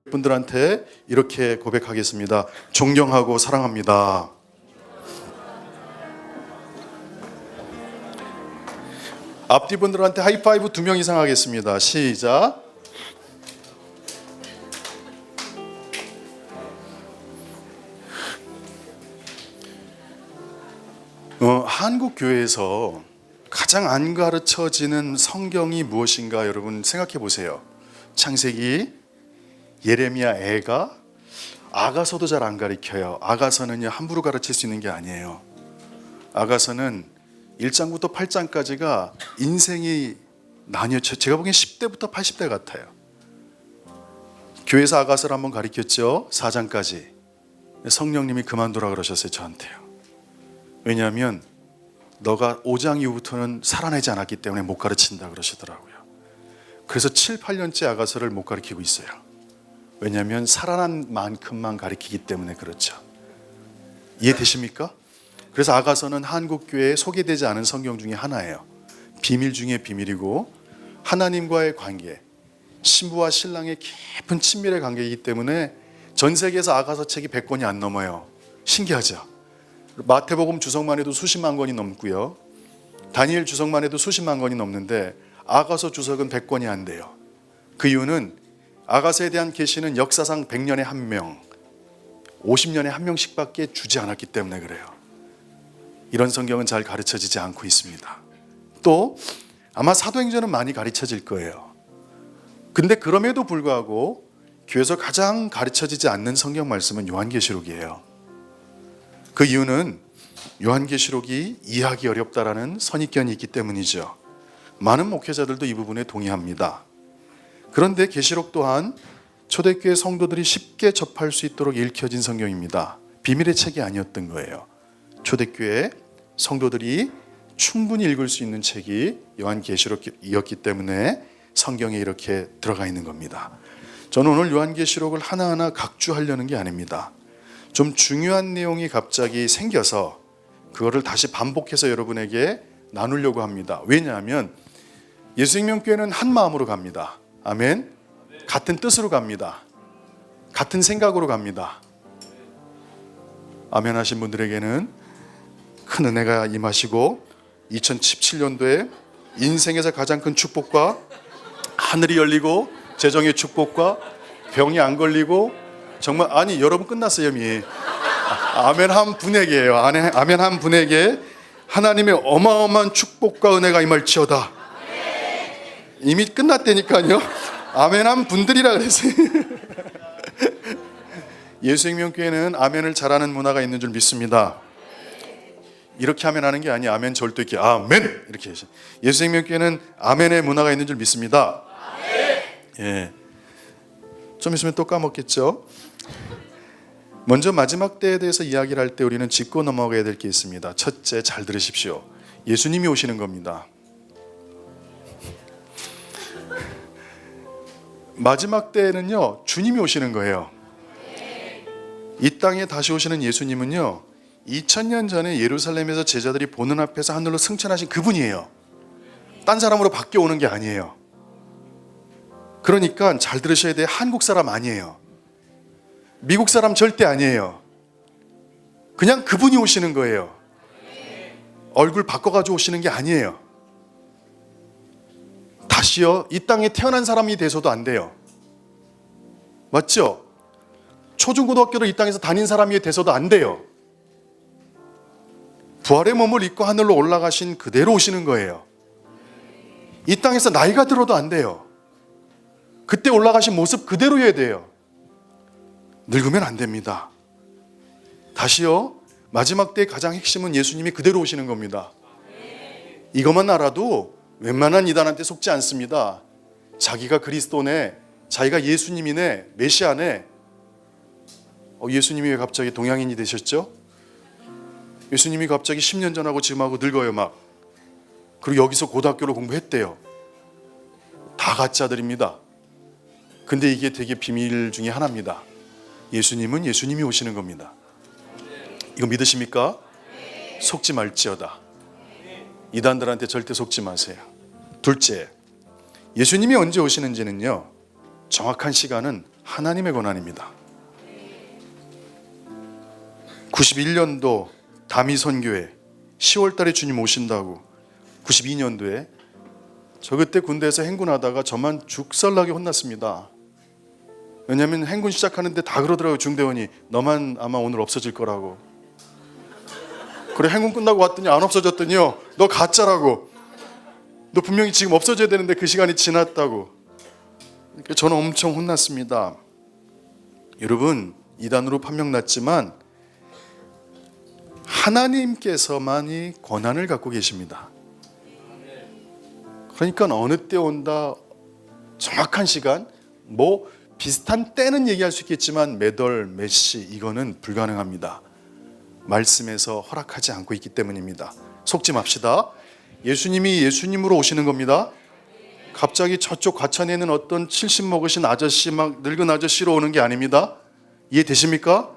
분들한테 이렇게 고백하겠습니다. 존경하고 사랑합니다. 앞뒤 분들한테 하이파이브 2명 이상 하겠습니다. 시작. 한국 교회에서 가장 안 가르쳐지는 성경이 무엇인가 여러분 생각해 보세요. 창세기, 예레미야, 애가, 아가서도 잘 안 가르쳐요. 아가서는요 함부로 가르칠 수 있는 게 아니에요. 아가서는 1장부터 8장까지가 인생이 나뉘어져. 제가 보기엔 10대부터 80대 같아요. 교회에서 아가서를 한번 가르쳤죠. 4장까지. 성령님이 그만두라 그러셨어요, 저한테요. 왜냐하면 너가 5장 이후부터는 살아내지 않았기 때문에 못 가르친다 그러시더라고요. 그래서 7, 8년째 아가서를 못 가르치고 있어요. 왜냐하면 살아난 만큼만 가르치기 때문에 그렇죠. 이해되십니까? 그래서 아가서는 한국교회에 소개되지 않은 성경 중에 하나예요. 비밀 중에 비밀이고 하나님과의 관계, 신부와 신랑의 깊은 친밀의 관계이기 때문에 전 세계에서 아가서 책이 100권이 안 넘어요. 신기하죠? 마태복음 주석만 해도 수십만 권이 넘고요. 다니엘 주석만 해도 수십만 권이 넘는데 아가서 주석은 100권이 안 돼요. 그 이유는 아가서에 대한 계시는 역사상 100년에 한 명, 50년에 한 명씩밖에 주지 않았기 때문에 그래요. 이런 성경은 잘 가르쳐지지 않고 있습니다. 또 아마 사도행전은 많이 가르쳐질 거예요. 근데 그럼에도 불구하고 교회에서 가장 가르쳐지지 않는 성경 말씀은 요한계시록이에요. 그 이유는 요한계시록이 이해하기 어렵다라는 선입견이 있기 때문이죠. 많은 목회자들도 이 부분에 동의합니다. 그런데 계시록 또한 초대교회 성도들이 쉽게 접할 수 있도록 읽혀진 성경입니다. 비밀의 책이 아니었던 거예요. 초대교회 성도들이 충분히 읽을 수 있는 책이 요한계시록이었기 때문에 성경에 이렇게 들어가 있는 겁니다. 저는 오늘 요한계시록을 하나하나 각주하려는 게 아닙니다. 좀 중요한 내용이 갑자기 생겨서 그거를 다시 반복해서 여러분에게 나누려고 합니다. 왜냐하면 예수생명교회는 한 마음으로 갑니다. 아멘. 같은 뜻으로 갑니다. 같은 생각으로 갑니다. 아멘 하신 분들에게는 큰 은혜가 임하시고 2017년도에 인생에서 가장 큰 축복과 하늘이 열리고 재정의 축복과 병이 안 걸리고 정말 아니 여러분 끝났어요 이미. 아멘 한 분에게요. 아멘 한 분에게 하나님의 어마어마한 축복과 은혜가 임할지어다. 이미 끝났다니까요. 아멘 한 분들이라 그랬어요. 예수생명교회는 아멘을 잘하는 문화가 있는 줄 믿습니다. 이렇게 아멘 하는 게 아니에요. 아멘 절도 있게 아멘 이렇게 해서 예수생명교회는 아멘의 문화가 있는 줄 믿습니다. 예. 좀 있으면 또 까먹겠죠. 먼저 마지막 때에 대해서 이야기를 할 때 우리는 짚고 넘어가야 될 게 있습니다. 첫째, 잘 들으십시오. 예수님이 오시는 겁니다. 마지막 때에는요 주님이 오시는 거예요. 이 땅에 다시 오시는 예수님은요 2000년 전에 예루살렘에서 제자들이 보는 앞에서 하늘로 승천하신 그분이에요. 딴 사람으로 바뀌어 오는 게 아니에요. 그러니까 잘 들으셔야 돼요. 한국 사람 아니에요. 미국 사람 절대 아니에요. 그냥 그분이 오시는 거예요. 얼굴 바꿔가지고 오시는 게 아니에요. 다시요 이 땅에 태어난 사람이 돼서도 안 돼요. 맞죠? 초중고등학교를 이 땅에서 다닌 사람이 돼서도 안 돼요. 부활의 몸을 입고 하늘로 올라가신 그대로 오시는 거예요. 이 땅에서 나이가 들어도 안 돼요. 그때 올라가신 모습 그대로여야 돼요. 늙으면 안 됩니다. 다시요 마지막 때의 가장 핵심은 예수님이 그대로 오시는 겁니다. 이것만 알아도 웬만한 이단한테 속지 않습니다. 자기가 그리스도네, 자기가 예수님이네, 메시아네. 예수님이 왜 갑자기 동양인이 되셨죠? 예수님이 갑자기 10년 전하고 지금하고 늙어요 막. 그리고 여기서 고등학교를 공부했대요. 다 가짜들입니다. 근데 이게 되게 비밀 중에 하나입니다. 예수님은 예수님이 오시는 겁니다. 이거 믿으십니까? 속지 말지어다. 이단들한테 절대 속지 마세요. 둘째, 예수님이 언제 오시는지는요 정확한 시간은 하나님의 권한입니다. 91년도 다미선교회 10월달에 주님 오신다고 92년도에 저 그때 군대에서 행군하다가 저만 죽살나게 혼났습니다. 왜냐하면 행군 시작하는데 다 그러더라고요. 중대원이 너만 아마 오늘 없어질 거라고. 그래 행군 끝나고 왔더니 안 없어졌더니요. 너 가짜라고. 너 분명히 지금 없어져야 되는데 그 시간이 지났다고. 저는 엄청 혼났습니다. 여러분 이단으로 판명났지만 하나님께서만이 권한을 갖고 계십니다. 그러니까 어느 때 온다 정확한 시간 뭐 비슷한 때는 얘기할 수 있겠지만 몇 월 몇 시 이거는 불가능합니다. 말씀에서 허락하지 않고 있기 때문입니다. 속지 맙시다. 예수님이 예수님으로 오시는 겁니다. 갑자기 저쪽 과천에 있는 어떤 70 먹으신 아저씨 막 늙은 아저씨로 오는 게 아닙니다. 이해되십니까?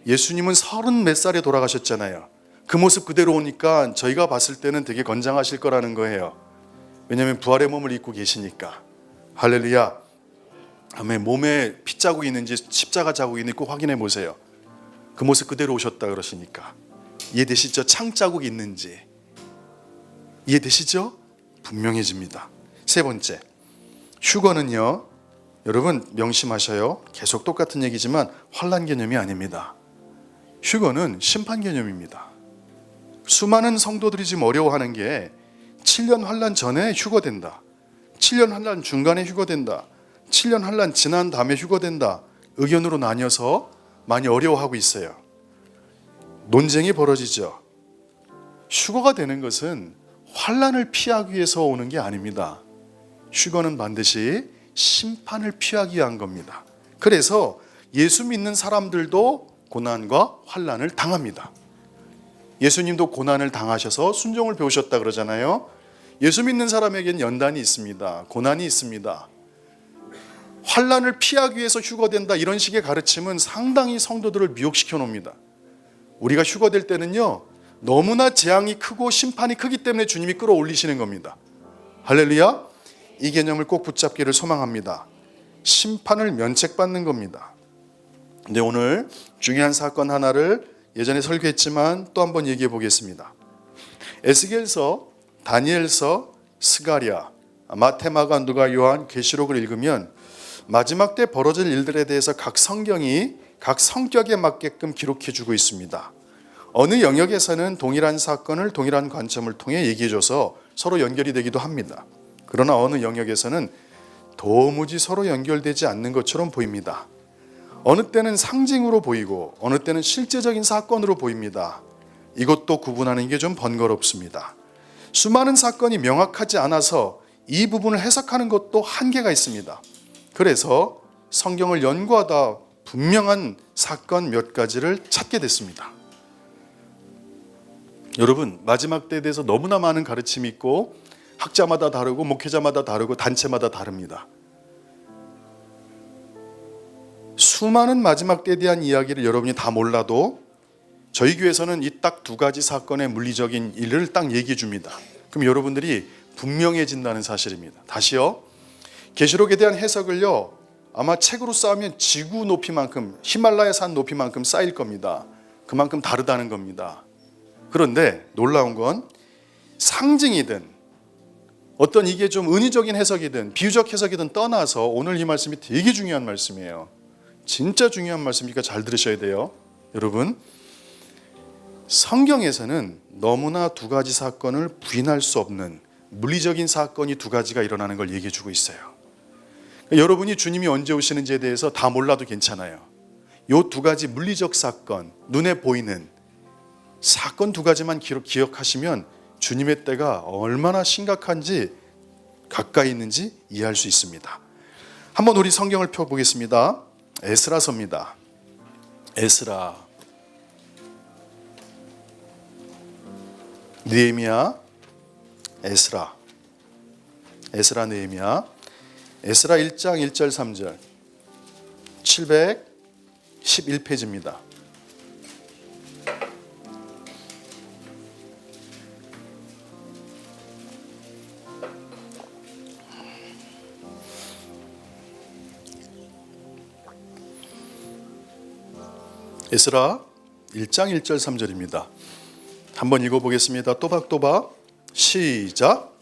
예수님은 30 몇 살에 돌아가셨잖아요. 그 모습 그대로 오니까 저희가 봤을 때는 되게 건장하실 거라는 거예요. 왜냐하면 부활의 몸을 입고 계시니까. 할렐루야. 아멘. 몸에 핏자국이 있는지 십자가 자국이 있는지 꼭 확인해 보세요. 그 모습 그대로 오셨다 그러시니까. 이해되시죠? 창자국이 있는지. 이해되시죠? 분명해집니다. 세 번째, 휴거는요, 여러분 명심하셔요. 계속 똑같은 얘기지만 환난 개념이 아닙니다. 휴거는 심판 개념입니다. 수많은 성도들이 지금 어려워하는 게 7년 환난 전에 휴거된다, 7년 환난 중간에 휴거된다, 7년 환난 지난 다음에 휴거된다, 의견으로 나뉘어서 많이 어려워하고 있어요. 논쟁이 벌어지죠. 휴거가 되는 것은 환난을 피하기 위해서 오는 게 아닙니다. 휴거는 반드시 심판을 피하기 위한 겁니다. 그래서 예수 믿는 사람들도 고난과 환난을 당합니다. 예수님도 고난을 당하셔서 순종을 배우셨다 그러잖아요. 예수 믿는 사람에게는 연단이 있습니다. 고난이 있습니다. 환난을 피하기 위해서 휴거된다 이런 식의 가르침은 상당히 성도들을 미혹시켜 놓습니다. 우리가 휴거될 때는요, 너무나 재앙이 크고 심판이 크기 때문에 주님이 끌어올리시는 겁니다. 할렐루야. 이 개념을 꼭 붙잡기를 소망합니다. 심판을 면책받는 겁니다. 근데 오늘 중요한 사건 하나를 예전에 설교했지만 또 한번 얘기해 보겠습니다. 에스겔서, 다니엘서, 스가랴, 마태마가, 누가, 요한, 계시록을 읽으면 마지막 때 벌어질 일들에 대해서 각 성경이 각 성격에 맞게끔 기록해 주고 있습니다. 어느 영역에서는 동일한 사건을 동일한 관점을 통해 얘기해줘서 서로 연결이 되기도 합니다. 그러나 어느 영역에서는 도무지 서로 연결되지 않는 것처럼 보입니다. 어느 때는 상징으로 보이고 어느 때는 실제적인 사건으로 보입니다. 이것도 구분하는 게 좀 번거롭습니다. 수많은 사건이 명확하지 않아서 이 부분을 해석하는 것도 한계가 있습니다. 그래서 성경을 연구하다 분명한 사건 몇 가지를 찾게 됐습니다. 여러분, 마지막 때에 대해서 너무나 많은 가르침이 있고 학자마다 다르고 목회자마다 다르고 단체마다 다릅니다. 수많은 마지막 때에 대한 이야기를 여러분이 다 몰라도 저희 교회에서는 이 딱 두 가지 사건의 물리적인 일을 딱 얘기해 줍니다. 그럼 여러분들이 분명해진다는 사실입니다. 다시요. 계시록에 대한 해석을요, 아마 책으로 쌓으면 지구 높이만큼, 히말라야 산 높이만큼 쌓일 겁니다. 그만큼 다르다는 겁니다. 그런데 놀라운 건 상징이든 어떤 이게 좀 은유적인 해석이든 비유적 해석이든 떠나서 오늘 이 말씀이 되게 중요한 말씀이에요. 진짜 중요한 말씀이니까 잘 들으셔야 돼요. 여러분, 성경에서는 너무나 두 가지 사건을 부인할 수 없는 물리적인 사건이 두 가지가 일어나는 걸 얘기해 주고 있어요. 여러분이 주님이 언제 오시는지에 대해서 다 몰라도 괜찮아요. 이 두 가지 물리적 사건, 눈에 보이는 사건 두 가지만 기억하시면 주님의 때가 얼마나 심각한지 가까이 있는지 이해할 수 있습니다. 한번 우리 성경을 펴보겠습니다. 에스라서입니다. 에스라, 느헤미야, 에스라, 에스라, 느헤미야. 에스라 1장 1절 3절 711페이지입니다. 에스라 1장 1절 3절입니다. 한번 읽어보겠습니다. 또박또박 시작.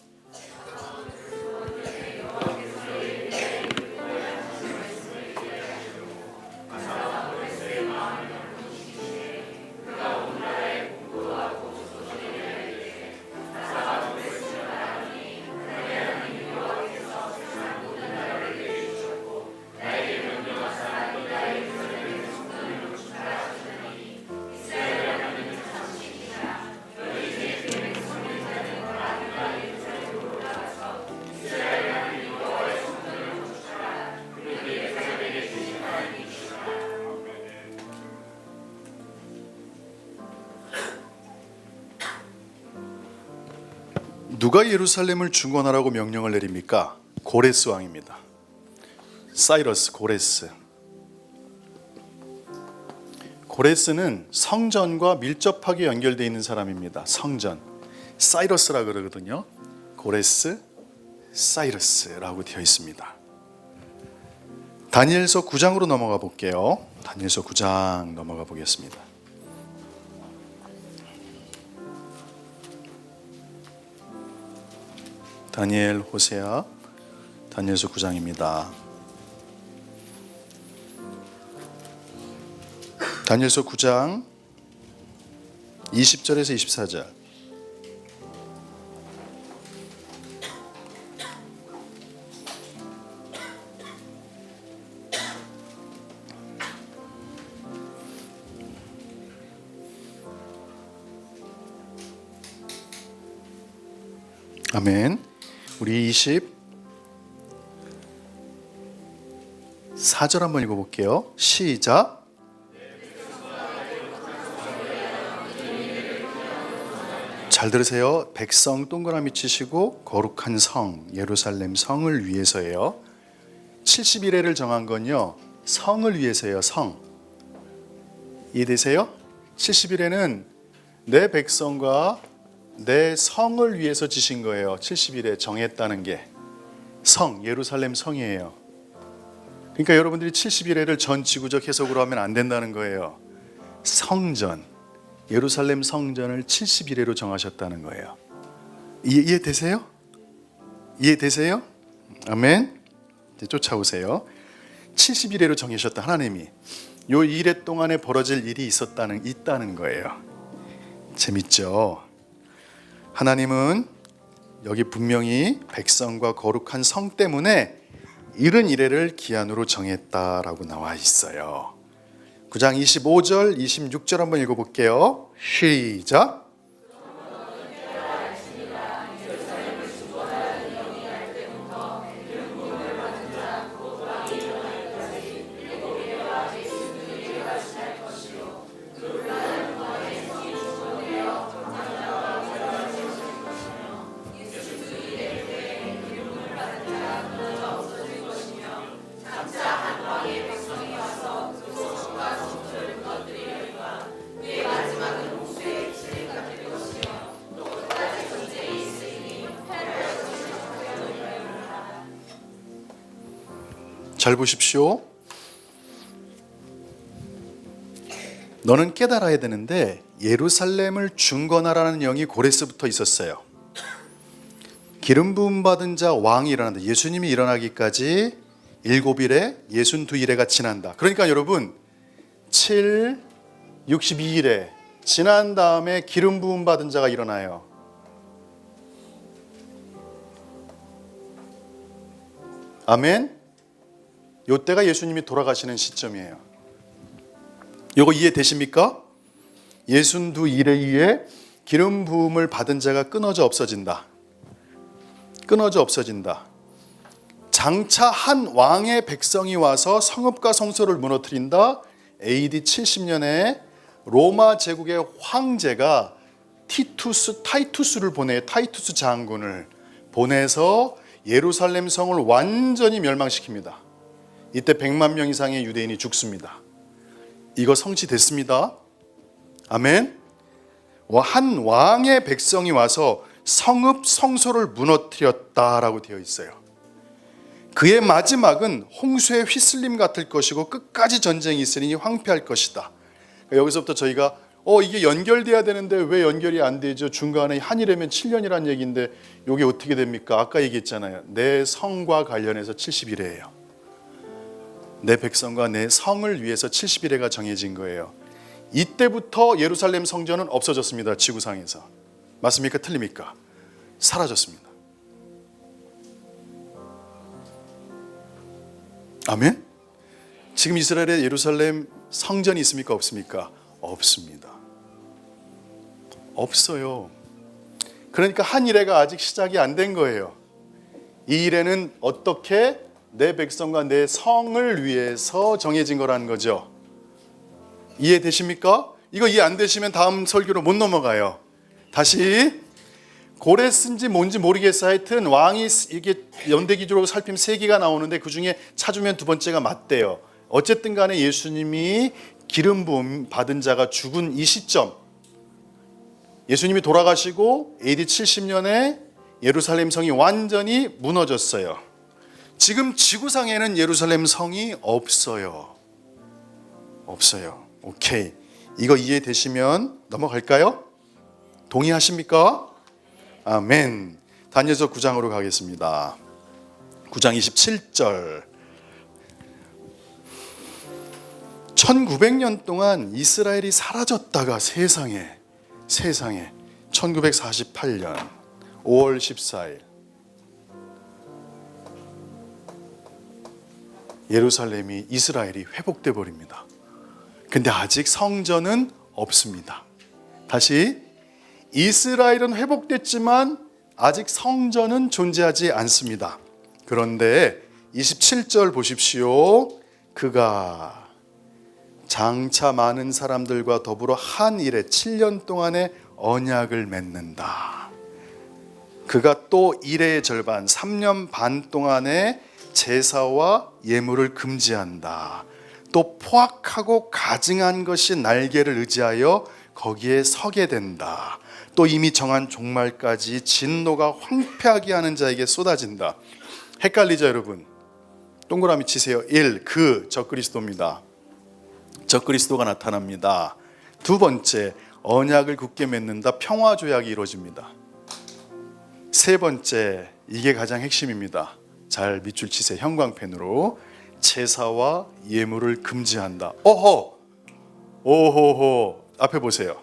누가 예루살렘을 중건하라고 명령을 내립니까? 고레스 왕입니다. 사이러스 고레스. 고레스는 성전과 밀접하게 연결되어 있는 사람입니다. 성전. 사이러스라 그러거든요. 고레스, 사이러스라고 되어 있습니다. 다니엘서 9장으로 넘어가 볼게요. 다니엘서 9장 넘어가 보겠습니다. 다니엘, 호세아, 다니엘서 9장입니다. 다니엘서 9장 20절에서 24절. 아멘. 우리 24절 한번 읽어볼게요. 시작. 잘 들으세요. 백성 동그라미 치시고 거룩한 성 예루살렘 성을 위해서예요. 70일회를 정한 건요, 성을 위해서예요. 성. 이해되세요? 70일회는 내 백성과 내 성을 위해서 지신 거예요. 70일에 정했다는 게 성, 예루살렘 성이에요. 그러니까 여러분들이 70일회를 전 지구적 해석으로 하면 안 된다는 거예요. 성전, 예루살렘 성전을 70일회로 정하셨다는 거예요. 이해되세요? 이해되세요? 아멘. 이제 쫓아오세요. 70일회로 정하셨다. 하나님이 요 1회 동안에 벌어질 일이 있다는 거예요. 재밌죠? 하나님은 여기 분명히 백성과 거룩한 성 때문에 이른 이래를 기한으로 정했다라고 나와 있어요. 9장 25절, 26절 한번 읽어볼게요. 시작. 잘 보십시오. 너는 깨달아야 되는데 예루살렘을 중건하라는 영이 고레스부터 있었어요. 기름 부음 받은 자 왕이 일어난다. 예수님이 일어나기까지 7일에 62일에가 지난다. 그러니까 여러분 7, 62일에 지난 다음에 기름 부음 받은 자가 일어나요. 아멘. 요때가 예수님이 돌아가시는 시점이에요. 요거 이해되십니까? 62일에 의해 기름 부음을 받은 자가 끊어져 없어진다. 끊어져 없어진다. 장차 한 왕의 백성이 와서 성읍과 성소를 무너뜨린다. AD 70년에 로마 제국의 황제가 타이투스를 보내, 타이투스 장군을 보내서 예루살렘 성을 완전히 멸망시킵니다. 이때 100만 명 이상의 유대인이 죽습니다. 이거 성취됐습니다. 아멘. 한 왕의 백성이 와서 성읍 성소를 무너뜨렸다라고 되어 있어요. 그의 마지막은 홍수의 휘슬림 같을 것이고 끝까지 전쟁이 있으니 황폐할 것이다. 여기서부터 저희가 이게 연결돼야 되는데 왜 연결이 안 되죠? 중간에 한이라면 7년이란 얘기인데 이게 어떻게 됩니까? 아까 얘기했잖아요. 내 성과 관련해서 70일이에요. 내 백성과 내 성을 위해서 70일회가 정해진 거예요. 이때부터 예루살렘 성전은 없어졌습니다. 지구상에서. 맞습니까? 틀립니까? 사라졌습니다. 아멘? 지금 이스라엘에 예루살렘 성전이 있습니까? 없습니까? 없습니다. 없어요. 그러니까 한 일회가 아직 시작이 안 된 거예요. 이 일회는 어떻게 내 백성과 내 성을 위해서 정해진 거라는 거죠. 이해되십니까? 이거 이해 안 되시면 다음 설교로 못 넘어가요. 다시 고레스인지 뭔지 모르겠어요. 하여튼 왕이 이게 연대기준으로 살피면 3개가 나오는데 그중에 찾으면 두 번째가 맞대요. 어쨌든 간에 예수님이 기름 부음 받은 자가 죽은 이 시점, 예수님이 돌아가시고 AD 70년에 예루살렘 성이 완전히 무너졌어요. 지금 지구상에는 예루살렘 성이 없어요. 없어요. 오케이. 이거 이해되시면 넘어갈까요? 동의하십니까? 아멘. 다니엘서 9장으로 가겠습니다. 9장 27절. 1900년 동안 이스라엘이 사라졌다가 세상에 1948년 5월 14일 예루살렘이 이스라엘이 회복돼 버립니다. 근데 아직 성전은 없습니다. 다시 이스라엘은 회복됐지만 아직 성전은 존재하지 않습니다. 그런데 27절 보십시오. 그가 장차 많은 사람들과 더불어 한 일에 7년 동안의 언약을 맺는다. 그가 또 일의 절반 3년 반 동안의 제사와 예물을 금지한다. 또 포악하고 가증한 것이 날개를 의지하여 거기에 서게 된다. 또 이미 정한 종말까지 진노가 황폐하게 하는 자에게 쏟아진다. 헷갈리죠 여러분? 동그라미 치세요. 1. 적그리스도입니다. 적그리스도가 나타납니다. 두 번째, 언약을 굳게 맺는다. 평화조약이 이루어집니다. 세 번째, 이게 가장 핵심입니다. 잘 밑줄 치세요. 형광펜으로. 제사와 예물을 금지한다. 오호호. 앞에 보세요.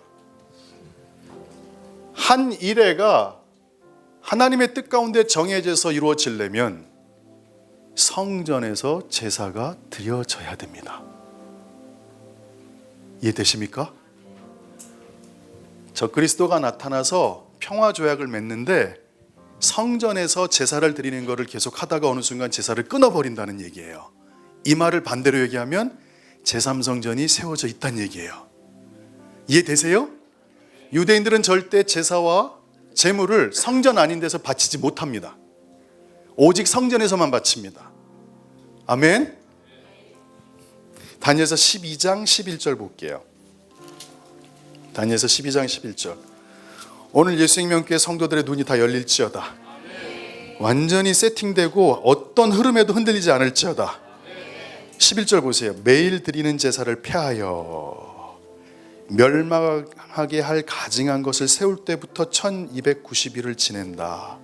한 일회가 하나님의 뜻 가운데 정해져서 이루어지려면 성전에서 제사가 드려져야 됩니다. 이해되십니까? 적그리스도가 나타나서 평화조약을 맺는데 성전에서 제사를 드리는 것을 계속 하다가 어느 순간 제사를 끊어버린다는 얘기예요. 이 말을 반대로 얘기하면 제3성전이 세워져 있다는 얘기예요. 이해되세요? 유대인들은 절대 제사와 제물을 성전 아닌 데서 바치지 못합니다. 오직 성전에서만 바칩니다. 아멘. 다니엘서 12장 11절 볼게요. 다니엘서 12장 11절. 오늘 예수님께 성도들의 눈이 다 열릴지어다. 완전히 세팅되고 어떤 흐름에도 흔들리지 않을지어다. 11절 보세요. 매일 드리는 제사를 폐하여 멸망하게 할 가증한 것을 세울 때부터 1290일을 지낸다.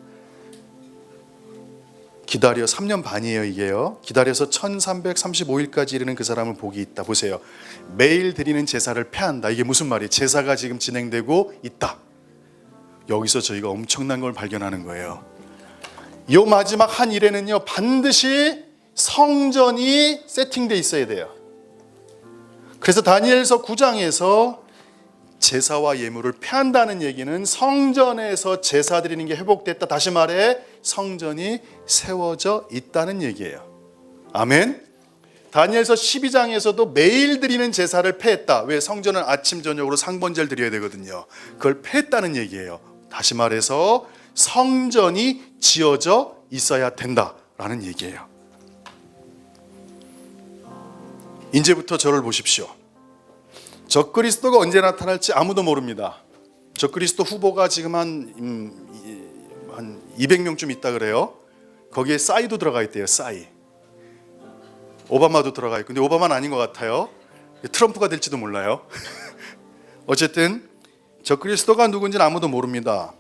기다려 3년 반이에요 이게요. 기다려서 1335일까지 이르는 그 사람은 복이 있다. 보세요. 매일 드리는 제사를 폐한다. 이게 무슨 말이에요? 제사가 지금 진행되고 있다. 여기서 저희가 엄청난 걸 발견하는 거예요. 이 마지막 한 일에는요 반드시 성전이 세팅돼 있어야 돼요. 그래서 다니엘서 9장에서 제사와 예물을 폐한다는 얘기는 성전에서 제사 드리는 게 회복됐다. 다시 말해 성전이 세워져 있다는 얘기예요. 아멘. 다니엘서 12장에서도 매일 드리는 제사를 폐했다. 왜? 성전은 아침 저녁으로 상번제를 드려야 되거든요. 그걸 폐했다는 얘기예요. 다시 말해서 성전이 지어져 있어야 된다라는 얘기예요. 이제부터 저를 보십시오. 적그리스도가 언제 나타날지 아무도 모릅니다. 적그리스도 후보가 지금 한 200명쯤 있다 그래요. 거기에 싸이도 들어가 있대요. 싸이. 오바마도 들어가 있고, 근데 오바마는 아닌 것 같아요. 트럼프가 될지도 몰라요. 어쨌든 적그리스도가 누군지는 아무도 모릅니다.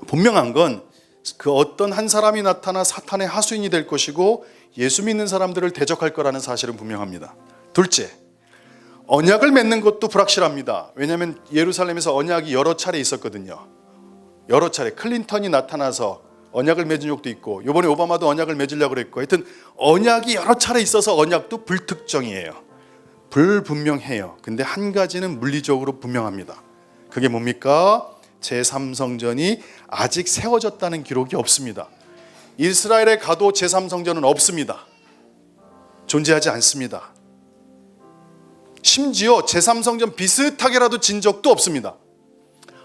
분명한 건 그 어떤 한 사람이 나타나 사탄의 하수인이 될 것이고 예수 믿는 사람들을 대적할 거라는 사실은 분명합니다. 둘째, 언약을 맺는 것도 불확실합니다. 왜냐하면 예루살렘에서 언약이 여러 차례 있었거든요. 여러 차례 클린턴이 나타나서 언약을 맺은 적도 있고 이번에 오바마도 언약을 맺으려고 그랬고 하여튼 언약이 여러 차례 있어서 언약도 불특정이에요. 불분명해요. 근데 한 가지는 물리적으로 분명합니다. 그게 뭡니까? 제3성전이 아직 세워졌다는 기록이 없습니다. 이스라엘에 가도 제3성전은 없습니다. 존재하지 않습니다. 심지어 제3성전 비슷하게라도 진 적도 없습니다.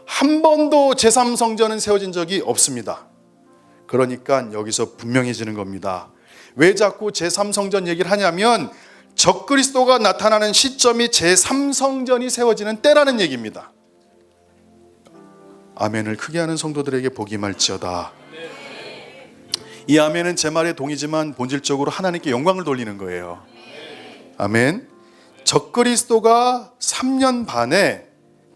한 번도 제3성전은 세워진 적이 없습니다. 그러니까 여기서 분명해지는 겁니다. 왜 자꾸 제3성전 얘기를 하냐면 적그리스도가 나타나는 시점이 제3성전이 세워지는 때라는 얘기입니다. 아멘을 크게 하는 성도들에게 복이 말지어다. 이 아멘은 제 말에 동의지만 본질적으로 하나님께 영광을 돌리는 거예요. 아멘. 적그리스도가 3년 반에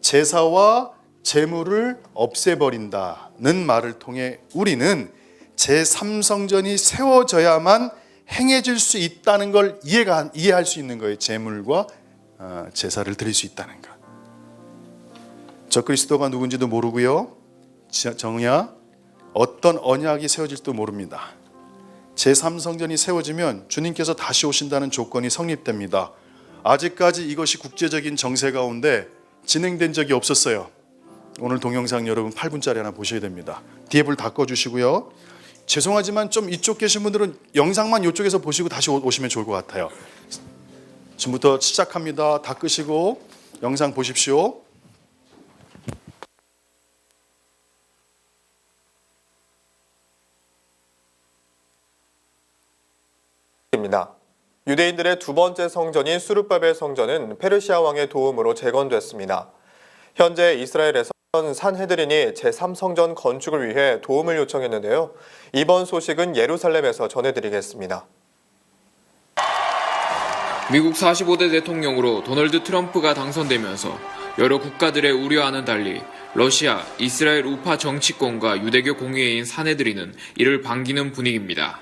제사와 제물을 없애버린다는 말을 통해 우리는 제3성전이 세워져야만 행해질 수 있다는 걸 이해할 수 있는 거예요. 제물과 제사를 드릴 수 있다는 것. 적그리스도가 누군지도 모르고요. 정야 어떤 언약이 세워질지도 모릅니다. 제3성전이 세워지면 주님께서 다시 오신다는 조건이 성립됩니다. 아직까지 이것이 국제적인 정세 가운데 진행된 적이 없었어요. 오늘 동영상 여러분 8분짜리 하나 보셔야 됩니다. 뒤에 불 다 꺼주시고요. 죄송하지만 좀 이쪽 계신 분들은 영상만 이쪽에서 보시고 다시 오시면 좋을 것 같아요. 지금부터 시작합니다. 다 끄시고 영상 보십시오. 입니다. 유대인들의 두 번째 성전인 수르바벨 성전은 페르시아 왕의 도움으로 재건됐습니다. 현재 이스라엘에서 산헤드린이 제3성전 건축을 위해 도움을 요청했는데요. 이번 소식은 예루살렘에서 전해드리겠습니다. 미국 45대 대통령으로 도널드 트럼프가 당선되면서 여러 국가들의 우려와는 달리 러시아, 이스라엘 우파 정치권과 유대교 공의회인 산헤드린은 이를 반기는 분위기입니다.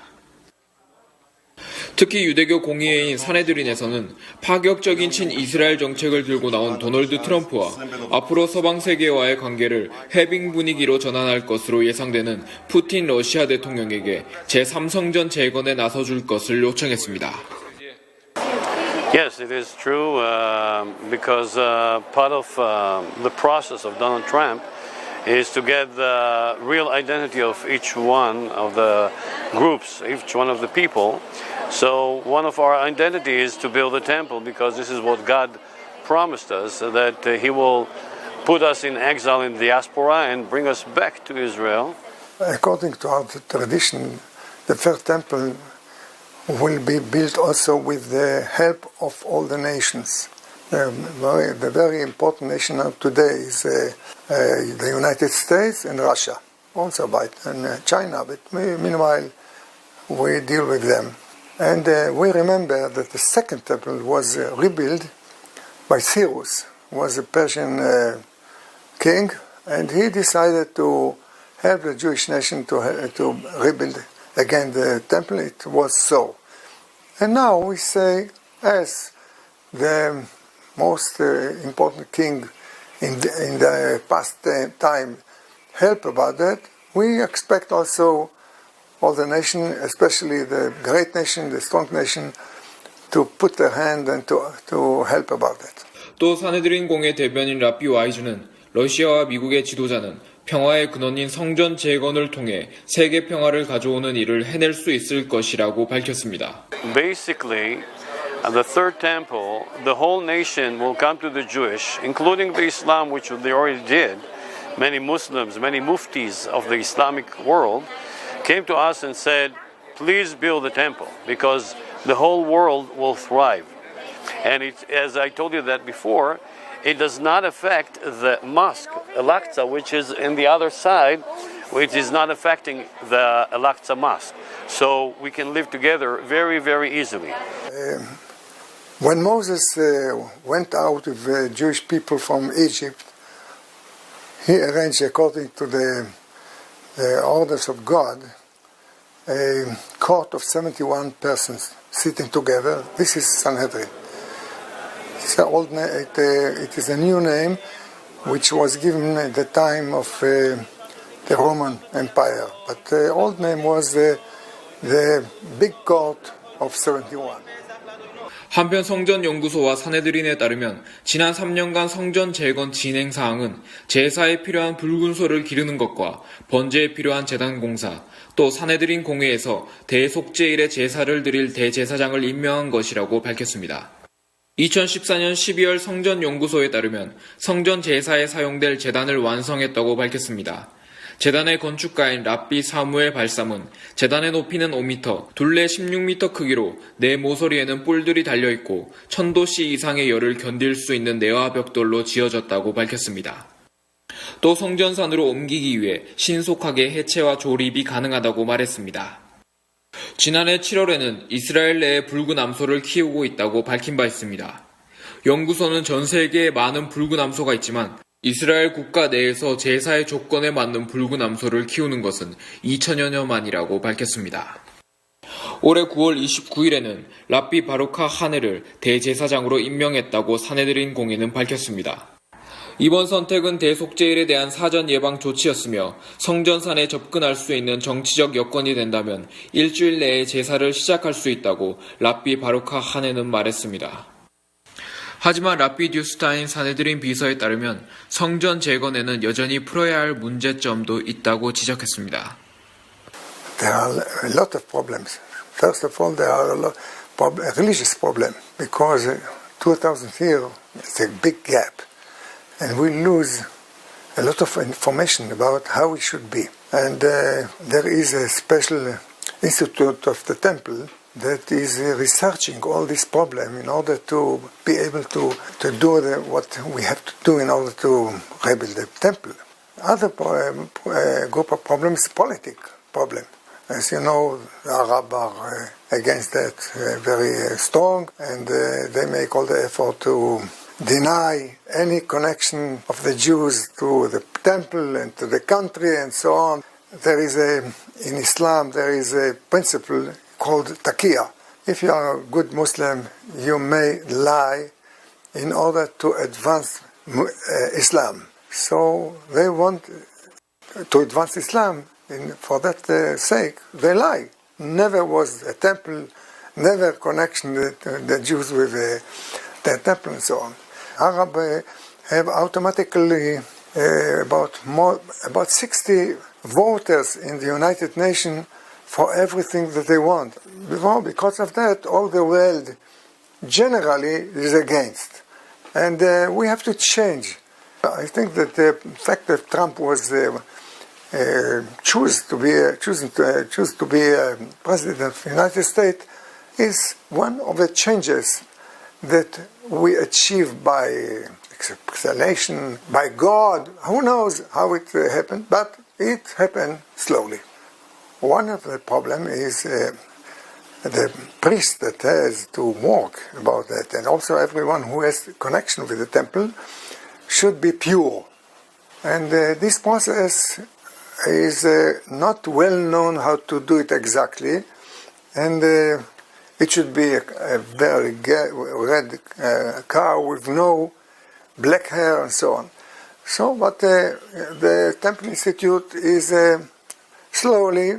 특히 유대교 공의회인 산헤드린에서는 파격적인 친이스라엘 정책을 들고 나온 도널드 트럼프와 앞으로 서방 세계와의 관계를 해빙 분위기로 전환할 것으로 예상되는 푸틴 러시아 대통령에게 제3성전 재건에 나서줄 것을 요청했습니다. Yes, it is true because part of the process of Donald Trump is to get the real identity of each one of the groups, each one of the people. So one of our identity is to build a temple because this is what God promised us, that He will put us in exile in diaspora and bring us back to Israel. According to our tradition, the first temple will be built also with the help of all the nations. The very important nation of today is the United States and Russia, also and China, but meanwhile we deal with them. And we remember that the second temple was rebuilt by Cyrus, who was a Persian king, and he decided to help the Jewish nation to rebuild again the temple. It was so. And now we say, as the most important king in the past time help about that, we expect also all the nation, especially the great nation, the strong nation, to put their hand and to help about it. 또 산헤드린 공회 대변인 라피 와이즈는 러시아와 미국의 지도자는 평화의 근원인 성전 재건을 통해 세계 평화를 가져오는 일을 해낼 수 있을 것이라고 밝혔습니다. Basically, the third temple, the whole nation will come to the Jewish, including the Islam, which they already did. Many Muslims, many muftis of the Islamic world came to us and said, please build a temple because the whole world will thrive. And it, as I told you that before, it does not affect the mosque, Al-Aqsa, which is in the other side, which is not affecting the Al-Aqsa mosque. So we can live together very, very easily. When Moses went out with the Jewish people from Egypt, he arranged, according to the orders of God, a court of 71 persons sitting together. This is Sanhedrin. It is a new name which was given at the time of the Roman Empire. But the old name was the Big Court of 71. 한편 성전연구소와 사내들인에 따르면 지난 3년간 성전 재건 진행 사항은 제사에 필요한 붉은 소를 기르는 것과 번제에 필요한 제단 공사, 또 사내들인 공회에서 대속제일의 제사를 드릴 대제사장을 임명한 것이라고 밝혔습니다. 2014년 12월 성전연구소에 따르면 성전 제사에 사용될 제단을 완성했다고 밝혔습니다. 제단의 건축가인 랍비 사무엘 발삼은 제단의 높이는 5m, 둘레 16m 크기로 네 모서리에는 뿔들이 달려있고 1000도씨 이상의 열을 견딜 수 있는 내화 벽돌로 지어졌다고 밝혔습니다. 또 성전산으로 옮기기 위해 신속하게 해체와 조립이 가능하다고 말했습니다. 지난해 7월에는 이스라엘 내에 붉은 암소를 키우고 있다고 밝힌 바 있습니다. 연구소는 전 세계에 많은 붉은 암소가 있지만 이스라엘 국가 내에서 제사의 조건에 맞는 붉은 암소를 키우는 것은 2000여 년만이라고 밝혔습니다. 올해 9월 29일에는 랍비 바루카 하네를 대제사장으로 임명했다고 사내들인 공회는 밝혔습니다. 이번 선택은 대속제일에 대한 사전 예방 조치였으며 성전산에 접근할 수 있는 정치적 여건이 된다면 일주일 내에 제사를 시작할 수 있다고 랍비 바루카 하네는 말했습니다. 하지만 랍비 듀스타인 사내들인 비서에 따르면 성전 재건에는 여전히 풀어야 할 문제점도 있다고 지적했습니다. There are a lot of problems. First of all, there are a religious problem because 2,000 years is a big gap, and we lose a lot of information about how it should be. And there is a special institute of the temple that is researching all this problem in order to be able to do what we have to do in order to rebuild the temple. Other group of problems, political problem. As you know, the Arabs are against that very strong, and they make all the effort to deny any connection of the Jews to the temple and to the country and so on. In Islam, there is a principle called taqiyya. If you are a good Muslim, you may lie in order to advance Islam. So they want to advance Islam. For that sake, they lie. Never was a temple, never connection the Jews with the temple and so on. Arabs have automatically about 60 voters in the United Nations for everything that they want. Because of that, all the world generally is against. And we have to change. I think that the fact that Trump was choose to be president of the United States is one of the changes that we achieve by explanation, by God. Who knows how it happened, but it happened slowly. One of the problem is the priest that has to work about that, and also everyone who has connection with the temple should be pure. And this process is not well known how to do it exactly, and it should be a very red cow with no black hair and so on. So, but the Temple Institute is slowly.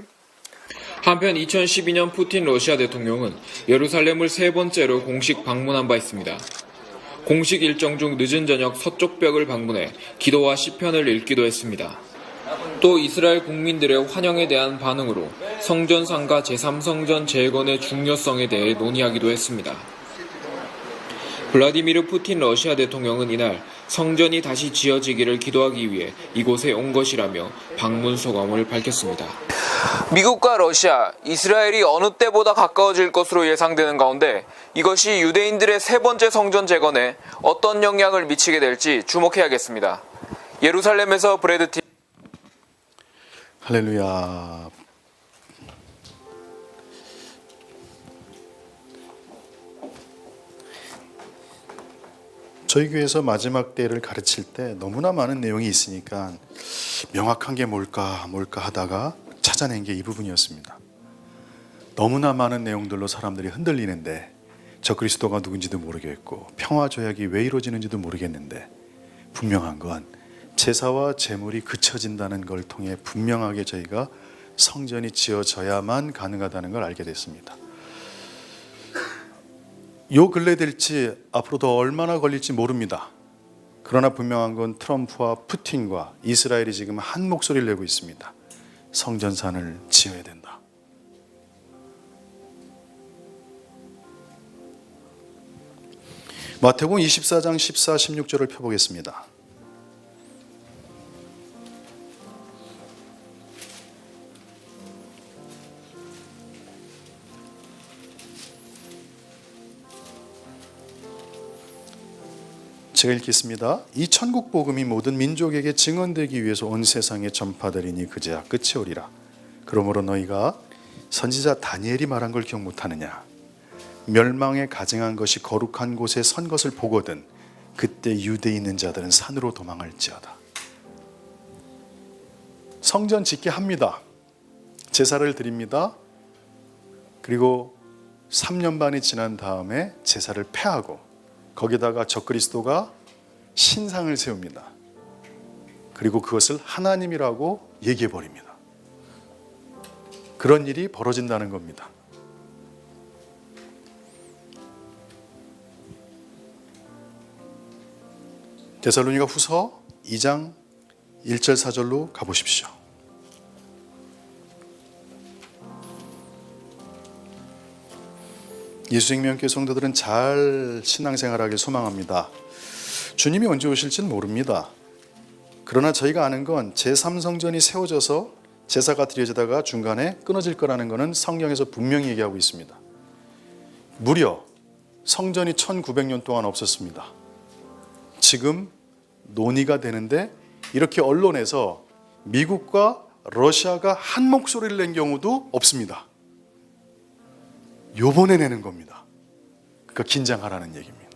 한편 2012년 푸틴 러시아 대통령은 예루살렘을 세 번째로 공식 방문한 바 있습니다. 공식 일정 중 늦은 저녁 서쪽 벽을 방문해 기도와 시편을 읽기도 했습니다. 또 이스라엘 국민들의 환영에 대한 반응으로 성전상가 제3성전 재건의 중요성에 대해 논의하기도 했습니다. 블라디미르 푸틴 러시아 대통령은 이날 성전이 다시 지어지기를 기도하기 위해 이곳에 온 것이라며 방문 소감을 밝혔습니다. 미국과 러시아, 이스라엘이 어느 때보다 가까워질 것으로 예상되는 가운데 이것이 유대인들의 세 번째 성전 재건에 어떤 영향을 미치게 될지 주목해야겠습니다. 예루살렘에서 브래드 티 할렐루야. 저희 교회에서 마지막 때를 가르칠 때 너무나 많은 내용이 있으니까 명확한 게 뭘까 하다가 찾아낸 게 이 부분이었습니다. 너무나 많은 내용들로 사람들이 흔들리는데 적그리스도가 누군지도 모르겠고 평화 조약이 왜 이루어지는지도 모르겠는데 분명한 건 제사와 제물이 그쳐진다는 걸 통해 분명하게 저희가 성전이 지어져야만 가능하다는 걸 알게 됐습니다. 요 근래 될지 앞으로 더 얼마나 걸릴지 모릅니다. 그러나 분명한 건 트럼프와 푸틴과 이스라엘이 지금 한 목소리를 내고 있습니다. 성전산을 지어야 된다. 마태복음 24장 14, 16절을 펴보겠습니다. 제가 읽겠습니다. 이 천국 복음이 모든 민족에게 증언되기 위해서 온 세상에 전파되리니 그제야 끝이 오리라. 그러므로 너희가 선지자 다니엘이 말한 걸 기억 못하느냐? 멸망에 가증한 것이 거룩한 곳에 선 것을 보거든 그때 유대에 있는 자들은 산으로 도망할지어다. 성전 짓게 합니다. 제사를 드립니다. 그리고 3년 반이 지난 다음에 제사를 폐하고 거기다가 적그리스도가 신상을 세웁니다. 그리고 그것을 하나님이라고 얘기해 버립니다. 그런 일이 벌어진다는 겁니다. 데살로니가 후서 2장 1절 4절로 가보십시오. 예수생명교회 성도들은 잘 신앙생활하길 소망합니다. 주님이 언제 오실지는 모릅니다. 그러나 저희가 아는 건 제3성전이 세워져서 제사가 드려지다가 중간에 끊어질 거라는 것은 성경에서 분명히 얘기하고 있습니다. 무려 성전이 1900년 동안 없었습니다. 지금 논의가 되는데 이렇게 언론에서 미국과 러시아가 한 목소리를 낸 경우도 없습니다. 요번에 내는 겁니다. 그러니까 긴장하라는 얘기입니다.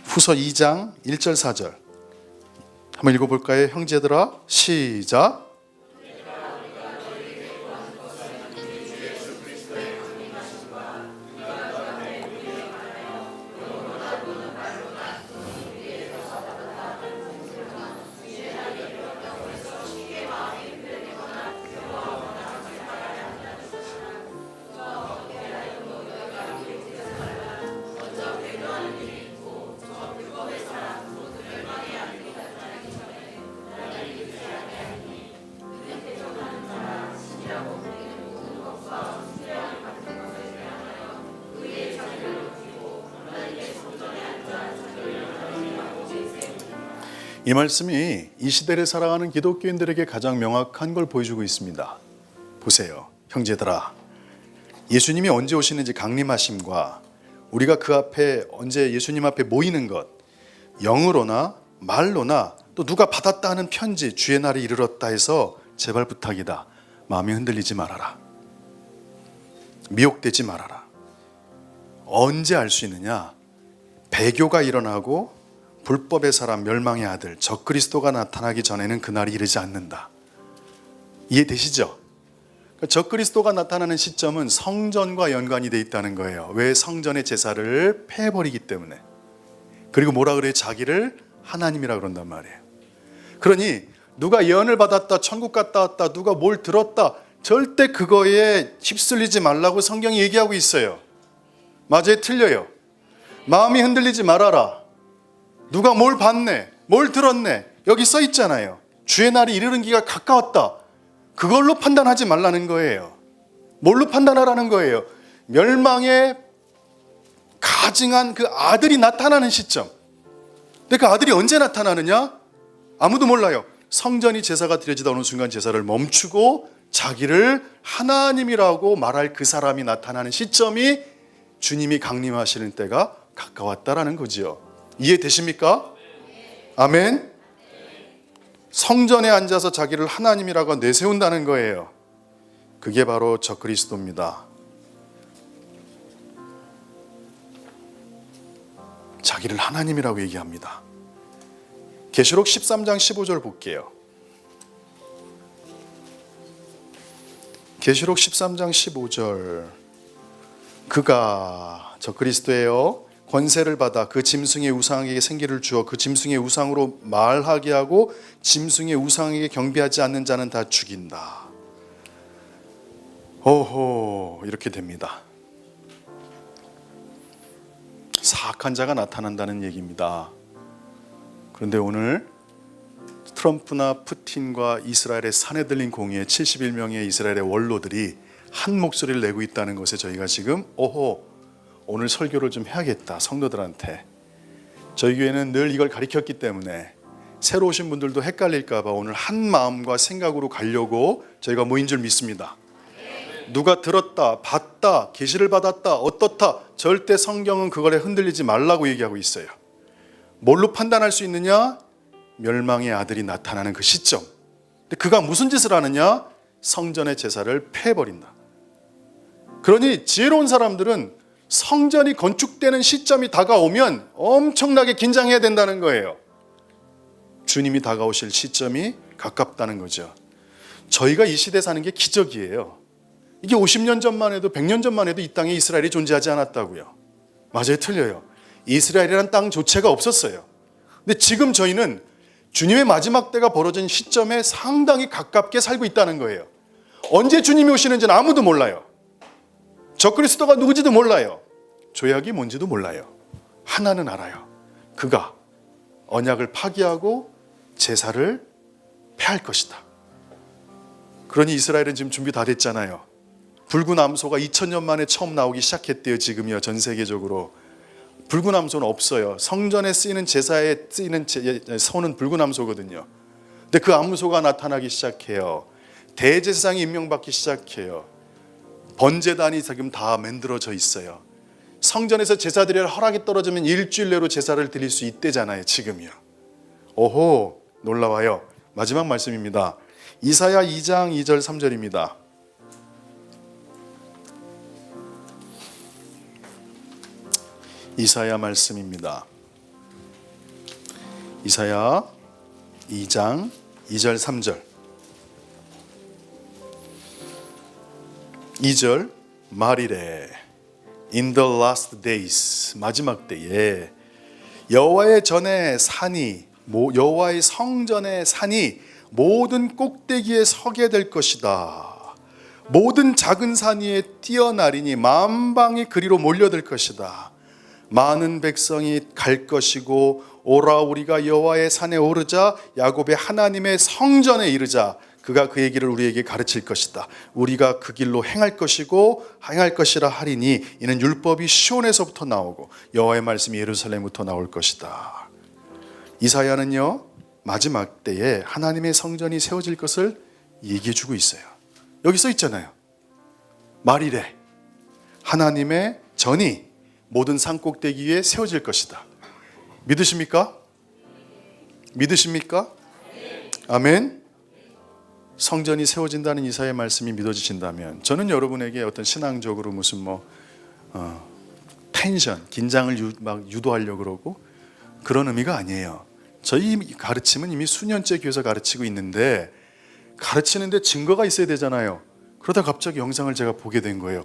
후서 2장 1절 4절 한번 읽어볼까요? 형제들아 시작. 이 말씀이 이 시대를 살아가는 기독교인들에게 가장 명확한 걸 보여주고 있습니다. 보세요. 형제들아, 예수님이 언제 오시는지 강림하심과 우리가 그 앞에 언제 예수님 앞에 모이는 것, 영으로나 말로나 또 누가 받았다 하는 편지, 주의 날이 이르렀다 해서 제발 부탁이다. 마음이 흔들리지 말아라. 미혹되지 말아라. 언제 알 수 있느냐? 배교가 일어나고 불법의 사람, 멸망의 아들, 적그리스도가 나타나기 전에는 그날이 이르지 않는다. 이해되시죠? 적그리스도가 나타나는 시점은 성전과 연관이 돼 있다는 거예요. 왜? 성전의 제사를 폐해버리기 때문에. 그리고 뭐라 그래요? 자기를 하나님이라 그런단 말이에요. 그러니 누가 예언을 받았다, 천국 갔다 왔다, 누가 뭘 들었다, 절대 그거에 휩쓸리지 말라고 성경이 얘기하고 있어요. 맞아요? 틀려요? 마음이 흔들리지 말아라. 누가 뭘 봤네, 뭘 들었네, 여기 써 있잖아요. 주의 날이 이르는 기가 가까웠다. 그걸로 판단하지 말라는 거예요. 뭘로 판단하라는 거예요? 멸망에 가증한 그 아들이 나타나는 시점. 근데 그 아들이 언제 나타나느냐? 아무도 몰라요. 성전이 제사가 드려지다 어느 순간 제사를 멈추고 자기를 하나님이라고 말할 그 사람이 나타나는 시점이 주님이 강림하시는 때가 가까웠다라는 거지요. 이해되십니까? 아멘. 성전에 앉아서 자기를 하나님이라고 내세운다는 거예요. 그게 바로 적그리스도입니다. 자기를 하나님이라고 얘기합니다. 계시록 13장 15절 볼게요. 계시록 13장 15절. 그가, 저 그리스도예요, 권세를 받아 그 짐승의 우상에게 생기를 주어 그 짐승의 우상으로 말하게 하고 짐승의 우상에게 경배하지 않는 자는 다 죽인다. 오호, 이렇게 됩니다. 사악한 자가 나타난다는 얘기입니다. 그런데 오늘 트럼프나 푸틴과 이스라엘의 산해들린 공의회 71명의 이스라엘의 원로들이 한 목소리를 내고 있다는 것에 저희가 지금 오늘 설교를 좀 해야겠다. 성도들한테. 저희 교회는 늘 이걸 가르쳤기 때문에 새로 오신 분들도 헷갈릴까 봐 오늘 한 마음과 생각으로 가려고 저희가 모인 줄 믿습니다. 누가 들었다, 봤다, 계시를 받았다, 어떻다, 절대 성경은 그거에 흔들리지 말라고 얘기하고 있어요. 뭘로 판단할 수 있느냐? 멸망의 아들이 나타나는 그 시점. 근데 그가 무슨 짓을 하느냐? 성전의 제사를 패해버린다. 그러니 지혜로운 사람들은 성전이 건축되는 시점이 다가오면 엄청나게 긴장해야 된다는 거예요. 주님이 다가오실 시점이 가깝다는 거죠. 저희가 이 시대에 사는 게 기적이에요. 이게 50년 전만 해도 100년 전만 해도 이 땅에 이스라엘이 존재하지 않았다고요. 맞아요, 틀려요. 이스라엘이라는 땅 조차가 없었어요. 근데 지금 저희는 주님의 마지막 때가 벌어진 시점에 상당히 가깝게 살고 있다는 거예요. 언제 주님이 오시는지는 아무도 몰라요. 적그리스도가 누구지도 몰라요. 조약이 뭔지도 몰라요. 하나는 알아요. 그가 언약을 파기하고 제사를 폐할 것이다. 그러니 이스라엘은 지금 준비 다 됐잖아요. 붉은 암소가 2000년 만에 처음 나오기 시작했대요. 지금이요. 전 세계적으로. 붉은 암소는 없어요. 성전에 쓰이는 제사에 쓰이는 소는 붉은 암소거든요. 근데 그 암소가 나타나기 시작해요. 대제사장이 임명받기 시작해요. 번제단이 지금 다 만들어져 있어요. 성전에서 제사 드릴 허락이 떨어지면 일주일 내로 제사를 드릴 수 있대잖아요. 지금이요. 오호, 놀라워요. 마지막 말씀입니다. 이사야 2장 2절 3절입니다. 이사야 말씀입니다. 이사야 2장 2절 3절. 2절 말이래. In the last days, 마지막 때에 여호와의 전에 산이, 여호와의 성전의 산이 모든 꼭대기에 서게 될 것이다. 모든 작은 산 위에 뛰어나리니 만방이 그리로 몰려들 것이다. 많은 백성이 갈 것이고 오라 우리가 여호와의 산에 오르자 야곱의 하나님의 성전에 이르자 그가 그의 길을 우리에게 가르칠 것이다. 우리가 그 길로 행할 것이고 행할 것이라 하리니 이는 율법이 시온에서부터 나오고 여호와의 말씀이 예루살렘부터 나올 것이다. 이사야는요 마지막 때에 하나님의 성전이 세워질 것을 얘기해 주고 있어요. 여기 써 있잖아요. 말이래. 하나님의 전이 모든 산꼭대기 위에 세워질 것이다. 믿으십니까? 믿으십니까? 아멘. 성전이 세워진다는 이사야의 말씀이 믿어지신다면 저는 여러분에게 어떤 신앙적으로 무슨 텐션, 긴장을 막 유도하려고 그러고 그런 의미가 아니에요. 저희 가르침은 이미 수년째 교회에서 가르치고 있는데 가르치는데 증거가 있어야 되잖아요. 그러다 갑자기 영상을 제가 보게 된 거예요.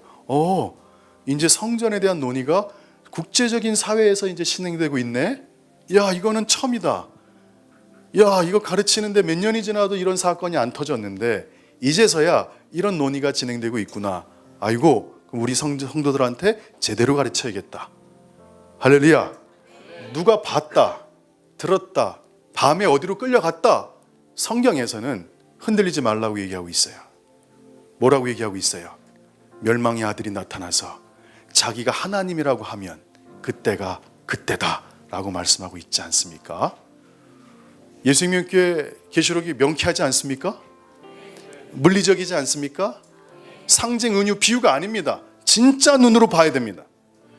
이제 성전에 대한 논의가 국제적인 사회에서 이제 진행되고 있네. 야, 이거는 처음이다. 야, 이거 가르치는데 몇 년이 지나도 이런 사건이 안 터졌는데 이제서야 이런 논의가 진행되고 있구나. 아이고, 그럼 우리 성도들한테 제대로 가르쳐야겠다. 할렐루야. 누가 봤다, 들었다, 밤에 어디로 끌려갔다. 성경에서는 흔들리지 말라고 얘기하고 있어요. 뭐라고 얘기하고 있어요? 멸망의 아들이 나타나서 자기가 하나님이라고 하면 그때가 그때다 라고 말씀하고 있지 않습니까? 예수님교회 계시록이 명쾌하지 않습니까? 물리적이지 않습니까? 상징, 은유, 비유가 아닙니다. 진짜 눈으로 봐야 됩니다.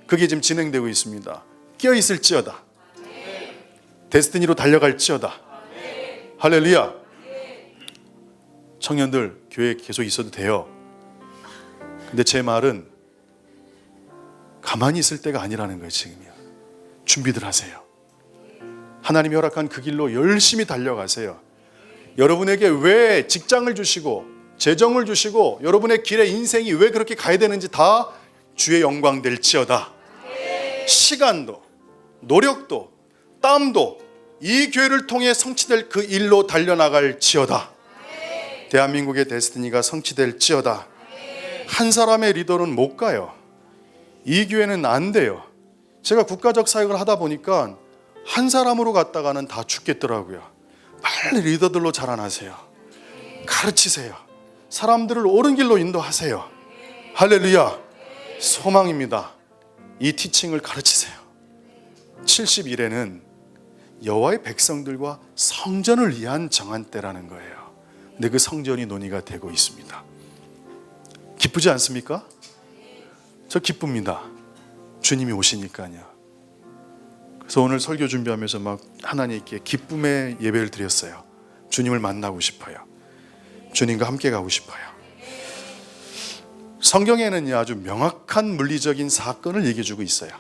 그게 지금 진행되고 있습니다. 깨어있을지어다. 데스티니로 달려갈지어다. 할렐루야. 청년들 교회에 계속 있어도 돼요. 근데 제 말은 가만히 있을 때가 아니라는 거예요. 지금이요. 준비들 하세요. 하나님이 허락한 그 길로 열심히 달려가세요. 여러분에게 왜 직장을 주시고 재정을 주시고 여러분의 길에 인생이 왜 그렇게 가야 되는지 다 주의 영광 될지어다. 시간도 노력도 땀도 이 교회를 통해 성취될 그 일로 달려나갈지어다. 대한민국의 데스티니가 성취될지어다. 한 사람의 리더는 못 가요. 이 교회는 안 돼요. 제가 국가적 사역을 하다 보니까 한 사람으로 갔다가는 다 죽겠더라고요. 빨리 리더들로 자라나세요. 가르치세요. 사람들을 옳은 길로 인도하세요. 할렐루야. 소망입니다. 이 티칭을 가르치세요. 70일에는 여호와의 백성들과 성전을 위한 정한 때라는 거예요. 근데 그 성전이 논의가 되고 있습니다. 기쁘지 않습니까? 저 기쁩니다. 주님이 오시니까요. 그래서 오늘 설교 준비하면서 막 하나님께 기쁨의 예배를 드렸어요. 주님을 만나고 싶어요. 주님과 함께 가고 싶어요. 성경에는 아주 명확한 물리적인 사건을 얘기해 주고 있어요.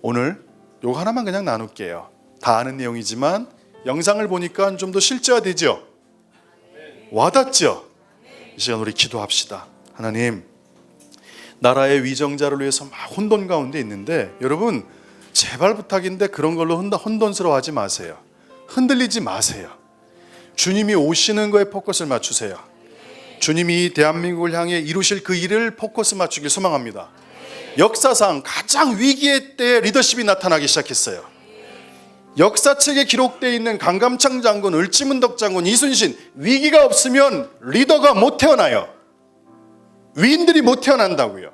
오늘 요거 하나만 그냥 나눌게요. 다 아는 내용이지만 영상을 보니까 좀 더 실제화되죠? 와닿죠? 이 시간 우리 기도합시다. 하나님, 나라의 위정자를 위해서 막 혼돈 가운데 있는데 여러분 제발 부탁인데 그런 걸로 혼돈스러워하지 마세요. 흔들리지 마세요. 주님이 오시는 거에 포커스를 맞추세요. 주님이 대한민국을 향해 이루실 그 일을 포커스 맞추길 소망합니다. 역사상 가장 위기의 때에 리더십이 나타나기 시작했어요. 역사책에 기록되어 있는 강감창 장군, 을지문덕 장군, 이순신, 위기가 없으면 리더가 못 태어나요. 위인들이 못 태어난다고요.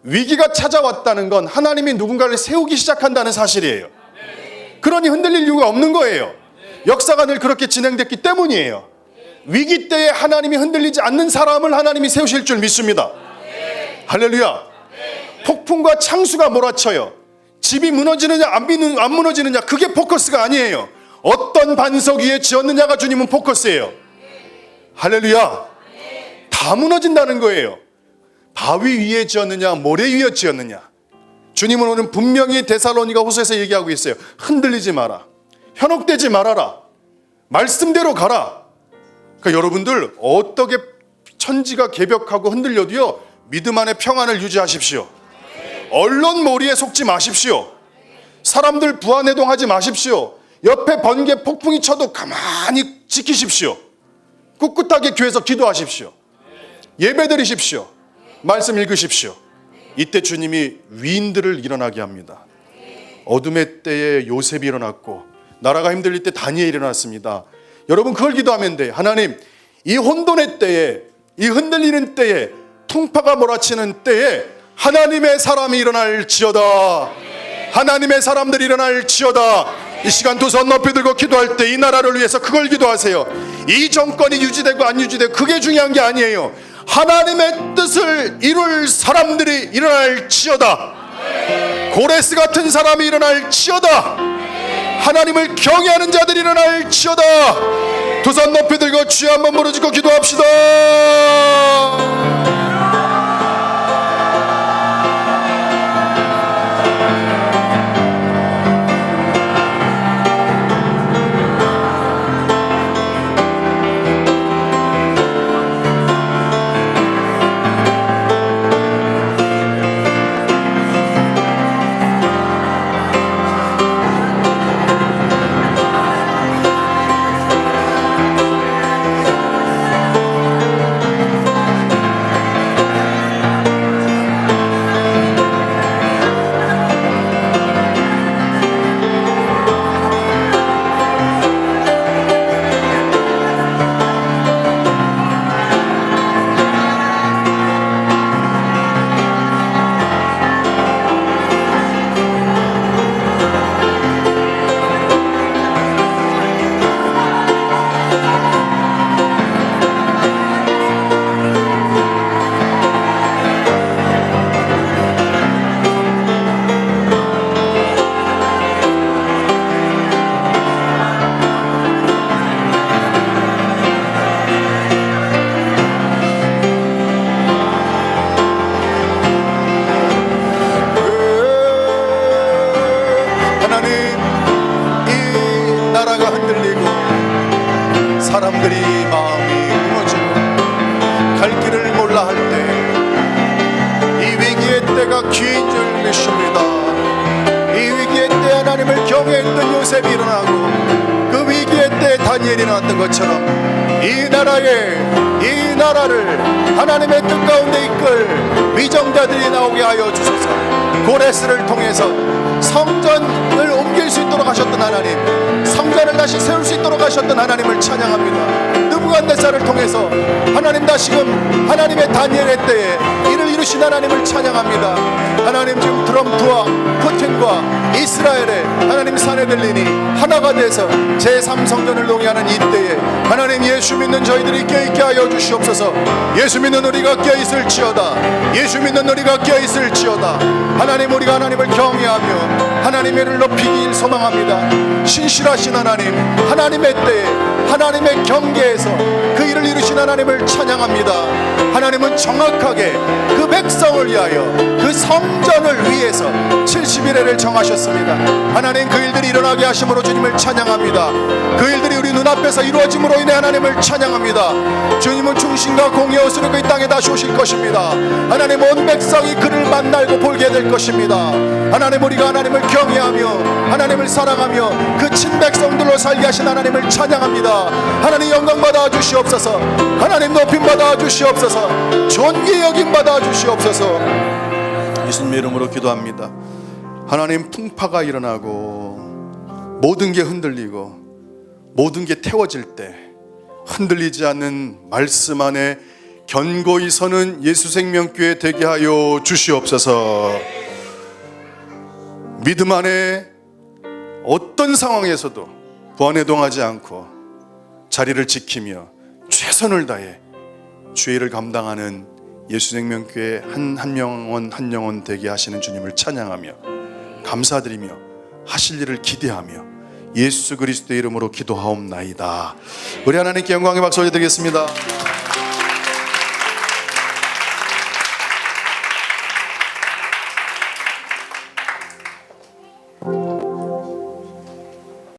위기가 찾아왔다는 건 하나님이 누군가를 세우기 시작한다는 사실이에요. 그러니 흔들릴 이유가 없는 거예요. 역사가 늘 그렇게 진행됐기 때문이에요. 위기 때에 하나님이 흔들리지 않는 사람을 하나님이 세우실 줄 믿습니다. 할렐루야. 폭풍과 창수가 몰아쳐요. 집이 무너지느냐 안 무너지느냐 그게 포커스가 아니에요. 어떤 반석 위에 지었느냐가 주님은 포커스예요. 할렐루야. 다 무너진다는 거예요. 바위 위에 지었느냐 모래 위에 지었느냐. 주님은 오늘 분명히 데살로니가 후서에서 얘기하고 있어요. 흔들리지 마라. 현혹되지 말아라. 말씀대로 가라. 그러니까 여러분들 어떻게 천지가 개벽하고 흔들려도요 믿음 안에 평안을 유지하십시오. 언론 몰이에 속지 마십시오. 사람들 부안해동하지 마십시오. 옆에 번개 폭풍이 쳐도 가만히 지키십시오. 꿋꿋하게 교회에서 기도하십시오. 예배 드리십시오. 말씀 읽으십시오. 이때 주님이 위인들을 일어나게 합니다. 어둠의 때에 요셉이 일어났고 나라가 힘들릴 때 다니엘이 일어났습니다. 여러분 그걸 기도하면 돼요. 하나님, 이 혼돈의 때에, 이 흔들리는 때에, 풍파가 몰아치는 때에 하나님의 사람이 일어날지어다. 하나님의 사람들이 일어날지어다. 이 시간 두 손 높이 들고 기도할 때 이 나라를 위해서 그걸 기도하세요. 이 정권이 유지되고 안 유지되고 그게 중요한 게 아니에요. 하나님의 뜻을 이룰 사람들이 일어날지어다. 고레스 같은 사람이 일어날지어다. 하나님을 경외하는 자들이 일어날지어다. 두 손 높이 들고 주여 한번 부르짖고 기도합시다. 은혜가 긴 줄 믿습니다. 이 위기의 때 하나님을 경외했던 요셉이 일어나고 그 위기의 때 다니엘이 일어났던 것처럼 이 나라를 하나님의 뜻 가운데 이끌 위정자들이 나오게 하여 주소서. 고레스를 통해서 성전을 옮길 수 있도록 하셨던 하나님, 성전을 다시 세울 수 있도록 하셨던 하나님을 찬양합니다. 느부갓네살을 통해서 하나님 다시금 하나님의 다니엘의 때에 이를 이루신 하나님을 찬양합니다. 하나님 지금 트럼프와 푸틴과 이스라엘의 하나님 사내들리니 하나가 돼서 제3성전을 농해하는 이때에 하나님 예수 믿는 저희들이 껴있게 하여 주시옵소서. 예수 믿는 우리가 껴있을지어다. 예수 믿는 우리가 껴있을지어다. 하나님, 우리가 하나님을 경외하며 하나님의 를 높이길 소망합니다. 신실하신 하나님, 하나님의 때에 하나님의 경계에서 그 일을 이루신 하나님을 찬양합니다. 하나님은 정확하게 그 백성을 위하여 그 성전을 위해서 70일을 정하셨습니다. 하나님, 그 일들이 일어나게 하심으로 주님을 찬양합니다. 그 일들이 우리 눈앞에서 이루어짐으로 인해 하나님을 찬양합니다. 주님은 충신과 공의 옷으로 그 땅에 다시 오실 것입니다. 하나님, 온 백성이 그를 만나고 볼게 될 것입니다. 하나님, 우리가 하나님을 경외하며 하나님을 사랑하며 그 친백성들로 살게 하신 하나님을 찬양합니다. 하나님, 영광 받아 주시옵소서. 하나님, 높임 받아 주시옵소서. 존귀 여김 받아 주시옵소서. 예수님의 이름으로 기도합니다. 하나님, 풍파가 일어나고 모든 게 흔들리고 모든 게 태워질 때 흔들리지 않는 말씀 안에 견고히 서는 예수생명교회 되게 하여 주시옵소서. 믿음 안에 어떤 상황에서도 부안해동하지 않고 자리를 지키며 최선을 다해 주의 일을 감당하는 예수생명교회 한 영혼 되게 하시는 주님을 찬양하며 감사드리며 하실 일을 기대하며 예수 그리스도의 이름으로 기도하옵나이다. 우리 하나님께 영광의 박수 올려드리겠습니다.